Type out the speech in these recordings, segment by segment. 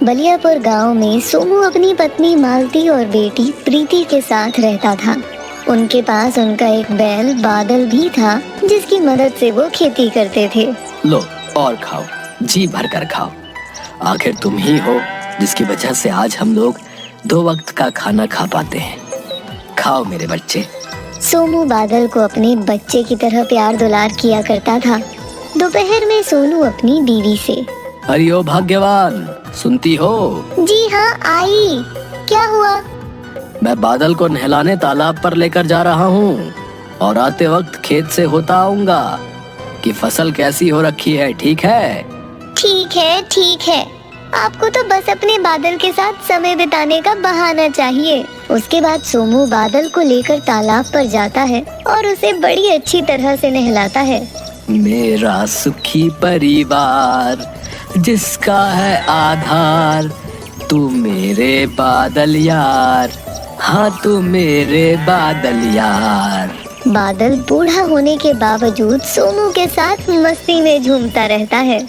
बलियापुर गांव में सोमू अपनी पत्नी मालती और बेटी प्रीति के साथ रहता था। उनके पास उनका एक बैल बादल भी था, जिसकी मदद से वो खेती करते थे। लो और खाओ, जी भर कर खाओ। आखिर तुम ही हो जिसकी वजह से आज हम लोग 2 वक्त का खाना खा पाते हैं। खाओ मेरे बच्चे। सोमू बादल को अपने बच्चे की तरह प्यार दुलार किया करता था। दोपहर में सोनू अपनी बीवी से, अरे ओ भाग्यवान, सुनती हो? जी हाँ आई। क्या हुआ? मैं बादल को नहलाने तालाब पर लेकर जा रहा हूँ और आते वक्त खेत से होता आऊंगा कि फसल कैसी हो रखी है। ठीक है? ठीक है, ठीक है। आपको तो बस अपने बादल के साथ समय बिताने का बहाना चाहिए। उसके बाद सोमू बादल को लेकर तालाब पर जाता है और उसे बड़ी अच्छी तरह से नहलाता है। मेरा सुखी परिवार जिसका है आधार, तू मेरे बादल यार, हाँ तू मेरे बादल यार। बादल बूढ़ा होने के बावजूद सोमू के साथ मस्ती में झूमता रहता है।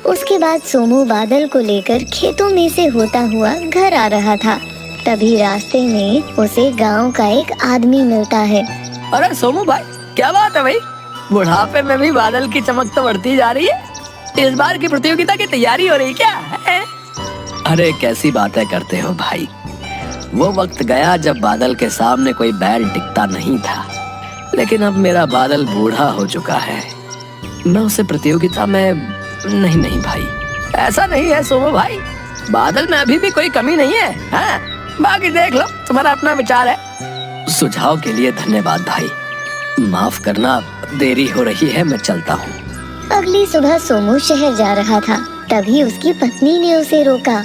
उसके बाद सोमू बादल को लेकर खेतों में से होता हुआ घर आ रहा था। तभी रास्ते में उसे गांव का एक आदमी मिलता है। अरे सोमू भाई, क्या बात है भाई? बुढ़ापे में भी बादल की चमक तो बढ़ती जा रही है। इस बार की प्रतियोगिता की तैयारी हो रही क्या है? अरे कैसी बातें करते हो भाई। वो वक्त गया जब बादल के सामने कोई बैल टिकता नहीं था, लेकिन अब मेरा बादल बूढ़ा हो चुका है। मैं उसे प्रतियोगिता में नहीं भाई, ऐसा नहीं है सोमू भाई। बादल में अभी भी कोई कमी नहीं है। हाँ? बाकी देख लो, तुम्हारा अपना विचार है। सुझाव के लिए धन्यवाद भाई। माफ करना, देरी हो रही है, मैं चलता हूँ। अगली सुबह सोमू शहर जा रहा था। तभी उसकी पत्नी ने उसे रोका।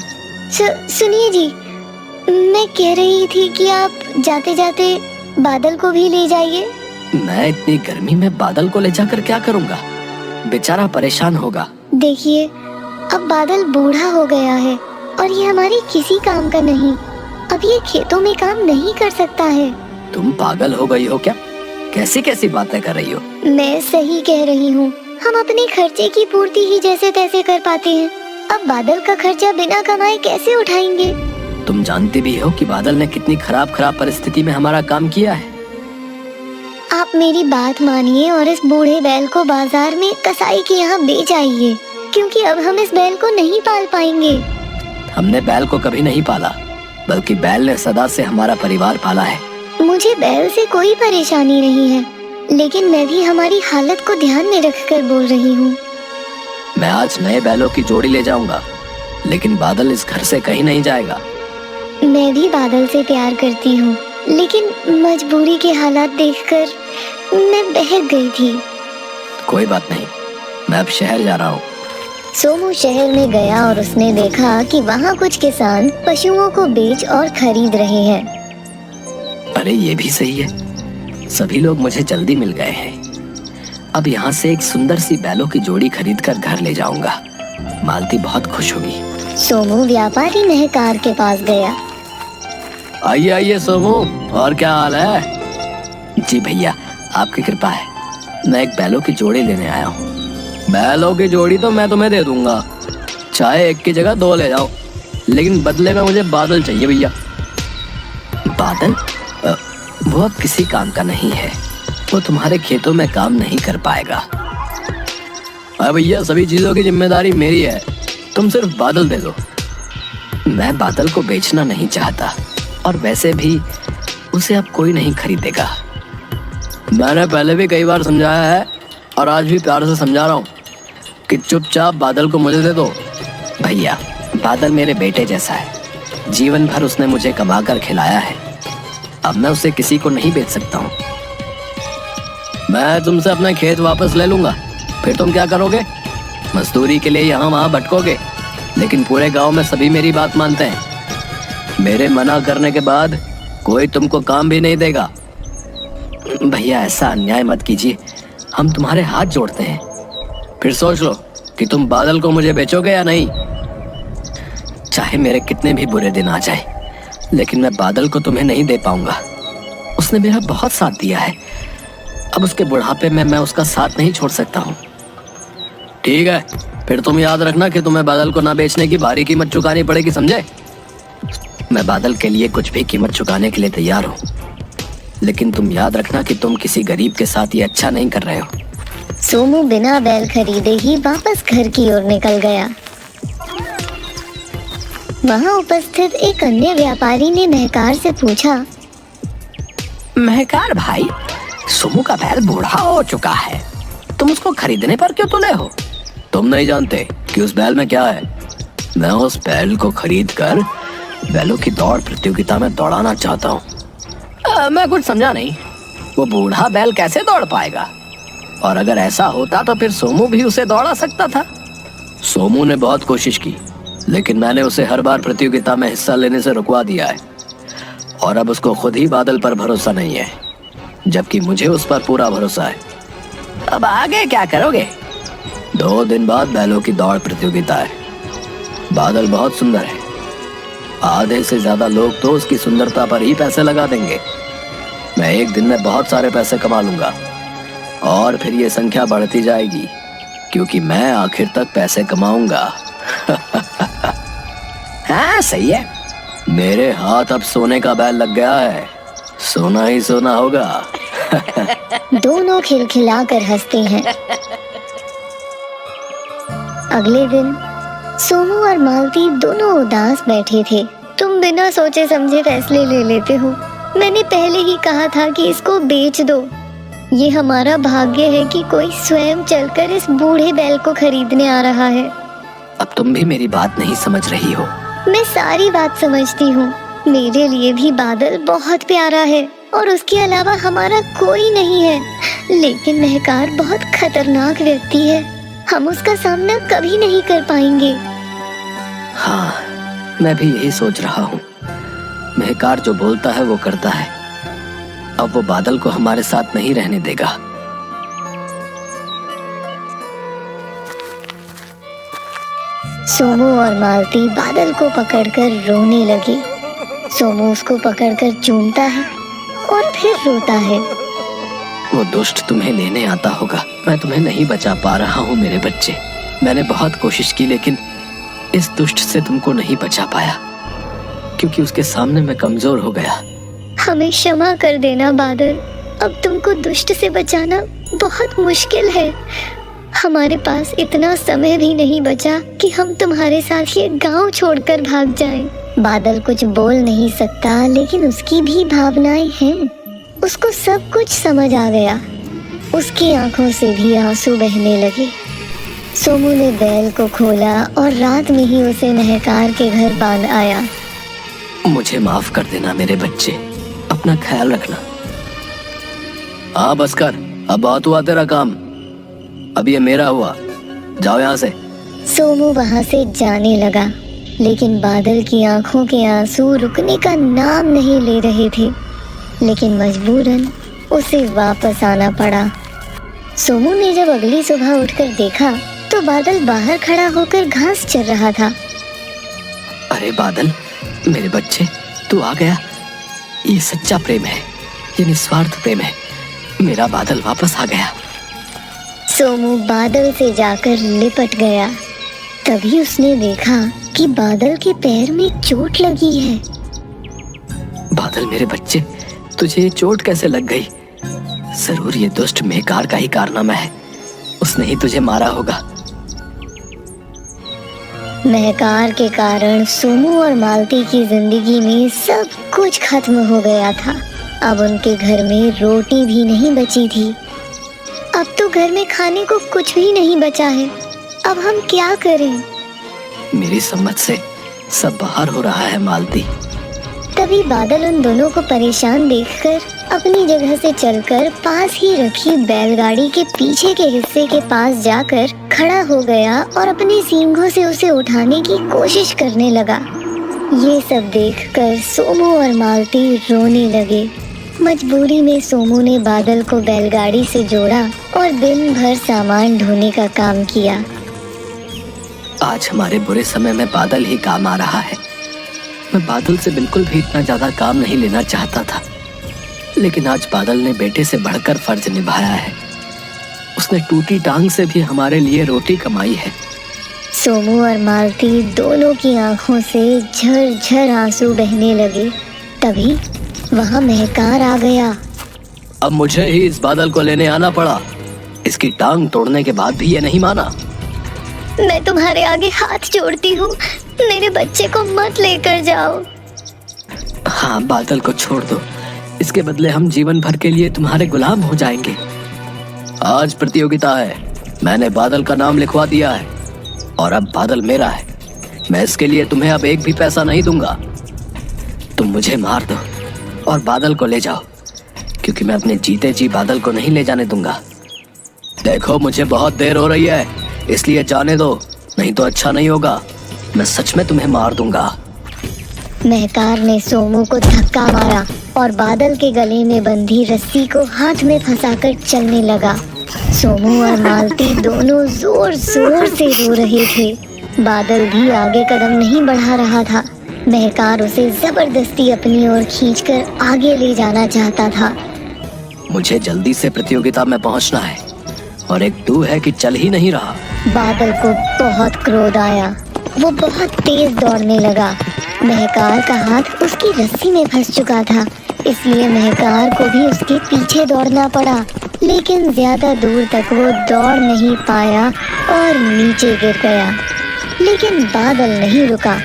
सुनिए जी, मैं कह रही थी कि आप जाते जाते बादल को भी ले जाइए। मैं इतनी गर्मी में बादल को ले जाकर क्या करूँगा? बेचारा परेशान होगा। देखिए, अब बादल बूढ़ा हो गया है और ये हमारे किसी काम का नहीं। अब ये खेतों में काम नहीं कर सकता है। तुम पागल हो गई हो क्या? कैसी कैसी बातें कर रही हो? मैं सही कह रही हूँ। हम अपने खर्चे की पूर्ति ही जैसे तैसे कर पाते हैं। अब बादल का खर्चा बिना कमाए कैसे उठाएंगे? तुम जानती भी हो कि बादल ने कितनी खराब परिस्थिति में हमारा काम किया है। आप मेरी बात मानिए और इस बूढ़े बैल को बाजार में कसाई के यहाँ बेच आइए, क्योंकि अब हम इस बैल को नहीं पाल पाएंगे। हमने बैल को कभी नहीं पाला, बल्कि बैल ने सदा से हमारा परिवार पाला है। मुझे बैल से कोई परेशानी नहीं है, लेकिन मैं भी हमारी हालत को ध्यान में रखकर बोल रही हूँ। मैं आज नए बैलों की जोड़ी ले जाऊंगा, लेकिन बादल इस घर से कहीं नहीं जाएगा। मैं भी बादल से प्यार करती हूँ, लेकिन मजबूरी के हालात देखकर मैं बहक गई थी। कोई बात नहीं, मैं अब शहर जा रहा हूँ। सोमू शहर में गया और उसने देखा कि वहाँ कुछ किसान पशुओं को बेच और खरीद रहे हैं। अरे ये भी सही है, सभी लोग मुझे जल्दी मिल गए हैं। अब यहाँ से एक सुंदर सी बैलों की जोड़ी खरीद कर घर ले जाऊंगा। मालती बहुत खुश होगी। सोमू व्यापारी महकार के पास गया। आइए आइए सोमू, और क्या हाल है? जी भैया, आपकी कृपा है। मैं एक बैलों की जोड़ी लेने आया हूँ। बैलों की जोड़ी तो मैं तुम्हें दे दूंगा, चाहे एक की जगह 2 ले जाओ, लेकिन बदले में मुझे बादल चाहिए भैया। बादल? वो अब किसी काम का नहीं है। वो तुम्हारे खेतों में काम नहीं कर पाएगा। अरे भैया, सभी चीजों की जिम्मेदारी मेरी है, तुम सिर्फ बादल दे दो। मैं बादल को बेचना नहीं चाहता, और वैसे भी उसे अब कोई नहीं खरीदेगा। मैंने पहले भी कई बार समझाया है और आज भी प्यार से समझा रहा हूँ कि चुपचाप बादल को मुझे दे दो। भैया, बादल मेरे बेटे जैसा है। जीवन भर उसने मुझे कमा कर खिलाया है। अब मैं उसे किसी को नहीं बेच सकता हूँ। मैं तुमसे अपना खेत वापस ले लूंगा, फिर तुम क्या करोगे? मजदूरी के लिए यहाँ वहाँ भटकोगे, लेकिन पूरे गांव में सभी मेरी बात मानते हैं। मेरे मना करने के बाद कोई तुमको काम भी नहीं देगा। भैया, ऐसा अन्याय मत कीजिए, हम तुम्हारे हाथ जोड़ते हैं। फिर सोच लो कि तुम बादल को मुझे बेचोगे या नहीं। चाहे मेरे कितने भी बुरे दिन आ जाए, लेकिन मैं बादल को तुम्हें नहीं दे पाऊंगा। उसने मेरा बहुत साथ दिया है। अब उसके बुढ़ापे में मैं उसका साथ नहीं छोड़ सकता हूँ। ठीक है, फिर तुम याद रखना कि तुम्हें बादल को ना बेचने की भारी कीमत चुकानी पड़ेगी, समझे? मैं बादल के लिए कुछ भी कीमत चुकाने के लिए तैयार हूँ, लेकिन तुम याद रखना कि तुम किसी गरीब के साथ ये अच्छा नहीं कर रहे हो। सोमू बिना बैल खरीदे ही वापस घर की ओर निकल गया। वहाँ उपस्थित एक अन्य व्यापारी ने महकार से पूछा, महकार भाई, सोमू का बैल बूढ़ा हो चुका है, तुम उसको खरीदने पर क्यों तुले हो? तुम नहीं जानते कि उस बैल में क्या है? मैं उस बैल को खरीद कर बैलों की दौड़ प्रतियोगिता में दौड़ाना चाहता हूँ। मैं कुछ समझा नहीं, वो बूढ़ा बैल कैसे दौड़ पाएगा? और अगर ऐसा होता तो फिर सोमू भी उसे दौड़ा सकता था। सोमू ने बहुत कोशिश की, लेकिन मैंने उसे हर बार प्रतियोगिता में हिस्सा लेने से रुकवा दिया है, और अब उसको खुद ही बादल पर भरोसा नहीं है, जबकि मुझे उस पर पूरा भरोसा है। अब आगे क्या करोगे? 2 दिन बाद बैलों की दौड़ प्रतियोगिता है। बादल बहुत सुंदर है, आधे से ज्यादा लोग तो उसकी सुंदरता पर ही पैसे लगा देंगे। मैं एक दिन में बहुत सारे पैसे कमा लूंगा, और फिर ये संख्या बढ़ती जाएगी, क्योंकि मैं आखिर तक पैसे कमाऊंगा। हाँ सही है, मेरे हाथ अब सोने का बैल लग गया है, सोना ही सोना होगा। दोनों खिलखिलाकर हंसते हैं। अगले दिन सोमू और मालती दोनों उदास बैठे थे। तुम बिना सोचे समझे फैसले ले लेते हो। मैंने पहले ही कहा था कि इसको बेच दो। ये हमारा भाग्य है कि कोई स्वयं चलकर इस बूढ़े बैल को खरीदने आ रहा है। अब तुम भी मेरी बात नहीं समझ रही हो। मैं सारी बात समझती हूँ। मेरे लिए भी बादल बहुत प्यारा है, और उसके अलावा हमारा कोई नहीं है। लेकिन महकार बहुत खतरनाक व्यक्ति है, हम उसका सामना कभी नहीं कर पाएंगे। हाँ, मैं भी यही सोच रहा हूँ। महकार जो बोलता है वो करता है। अब वो बादल को हमारे साथ नहीं रहने देगा। सोमू और मालती बादल को पकड़कर रोने लगे। सोमू उसको पकड़कर चूमता है और फिर रोता है। वो दुष्ट तुम्हें लेने आता होगा। मैं तुम्हें नहीं बचा पा रहा हूँ मेरे बच्चे। मैंने बहुत कोशिश की, लेकिन इस दुष्ट से तुमको नहीं बचा पाया, क्योंकि उसके सामने मैं कमजोर हो गया। हमें क्षमा कर देना बादल। अब तुमको दुष्ट से बचाना बहुत मुश्किल है। हमारे पास इतना समय भी नहीं बचा कि हम तुम्हारे साथ ये गांव छोड़कर भाग जाएं। बादल कुछ बोल नहीं सकता, लेकिन उसकी भी भावनाएं हैं। उसको सब कुछ समझ आ गया। उसकी आंखों से भी आंसू बहने लगे। सोमू ने बैल को खोला और रात में ही उसे महकार के घर बांध आया। मुझे माफ कर देना मेरे बच्चे, अपना ख्याल रखना। हाँ बस कर, अब बहुत हुआ तेरा काम, अब ये मेरा हुआ, जाओ यहाँ से। सोमू वहाँ से जाने लगा, लेकिन बादल की आंखों के आंसू रुकने का नाम नहीं ले रहे थे। लेकिन मजबूरन उसे वापस आना पड़ा। सोमू ने जब अगली सुबह उठकर देखा तो बादल बाहर खड़ा होकर घास चर रहा था। अरे बादल, मेरे बच्चे, तू आ गया। ये सच्चा प्रेम है, ये निस्वार्थ प्रेम है। मेरा बादल वापस आ गया। सोमू बादल से जाकर लिपट गया। तभी उसने देखा कि बादल के पैर में चोट लगी है। बादल मेरे बच्चे, तुझे ये चोट कैसे लग गई? जरूर ये दुष्ट महकार का ही कारनामा है, उसने ही तुझे मारा होगा। महकार के कारण सोमू और मालती की जिंदगी में सब कुछ खत्म हो गया था। अब उनके घर में रोटी भी नहीं बची थी। अब तो घर में खाने को कुछ भी नहीं बचा है। अब हम क्या करें? मेरी समझ से सब बाहर हो रहा है मालती। तभी बादल उन दोनों को परेशान देखकर अपनी जगह से चलकर पास ही रखी बैलगाड़ी के पीछे के हिस्से के पास जाकर खड़ा हो गया और अपने सींगों से उसे उठाने की कोशिश करने लगा। ये सब देखकर सोमू और मालती रोने लगे। मजबूरी में सोमू ने बादल को बैलगाड़ी से जोड़ा और दिन भर सामान ढोने का काम किया। आज हमारे बुरे समय में बादल ही काम आ रहा है। मैं बादल से बिल्कुल भी इतना ज्यादा काम नहीं लेना चाहता था, लेकिन आज बादल ने बेटे से बढ़कर फर्ज निभाया है। उसने टूटी टांग से भी हमारे लिए रोटी कमाई है। सोमू और मालती दोनों की आंखों से झरझर आंसू बहने लगे। तभी वहां महकार आ गया। अब मुझे ही इस बादल को लेने आना पड़ा। इसकी टांग तोड़ने के बाद भी ये नहीं माना। मैं तुम्हारे आगे हाथ जोड़ती हूँ, मेरे बच्चे को मत लेकर जाओ। हाँ, बादल को छोड़ दो। इसके बदले हम जीवन भर के लिए तुम्हारे गुलाम हो जाएंगे। आज प्रतियोगिता है, मैंने बादल का नाम लिखवा दिया है और अब बादल मेरा है। मैं इसके लिए तुम्हें अब एक भी पैसा नहीं दूंगा। तुम मुझे मार दो और बादल को ले जाओ, क्योंकि मैं अपने जीते जी बादल को नहीं ले जाने दूंगा। देखो, मुझे बहुत देर हो रही है, इसलिए जाने दो, नहीं तो अच्छा नहीं होगा। मैं सच में तुम्हें मार दूंगा। महकार ने सोमू को धक्का मारा और बादल के गले में बंधी रस्सी को हाथ में फंसाकर चलने लगा। सोमू और मालती दोनों जोर जोर से रो रहे थे। बादल भी आगे कदम नहीं बढ़ा रहा था। महकार उसे जबरदस्ती अपनी ओर खींचकर आगे ले जाना चाहता था। मुझे जल्दी से प्रतियोगिता में पहुंचना है और एक तू है कि चल ही नहीं रहा। बादल को बहुत क्रोध आया। वो बहुत तेज दौड़ने लगा। महकार का हाथ उसकी रस्सी में फंस चुका था, इसलिए महकार को भी उसके पीछे दौड़ना पड़ा। लेकिन ज्यादा दूर तक वो दौड़ नहीं पाया और नीचे गिर गया। लेकिन बादल नहीं रुका।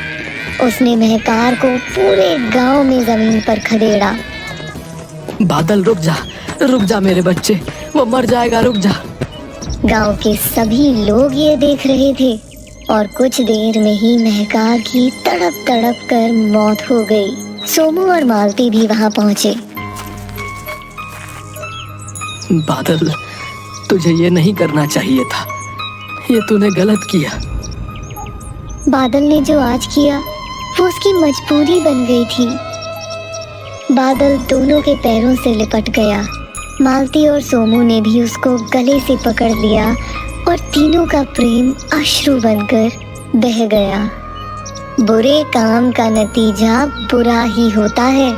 उसने महकार को पूरे गांव में जमीन पर खदेड़ा। बादल रुक जा मेरे बच्चे, वो मर जाएगा, रुक जा। गांव के सभी लोग ये देख रहे थे और कुछ देर में ही महकार की तड़प तड़प कर मौत हो गई। सोमू और मालती भी वहां पहुंचे। बादल, तुझे ये नहीं करना चाहिए था, ये तूने गलत किया। बादल ने जो आज किया वो उसकी मजबूरी बन गई थी। बादल दोनों के पैरों से लिपट गया। मालती और सोमू ने भी उसको गले से पकड़ लिया और तीनों का प्रेम अश्रु बनकर बह गया। बुरे काम का नतीजा बुरा ही होता है।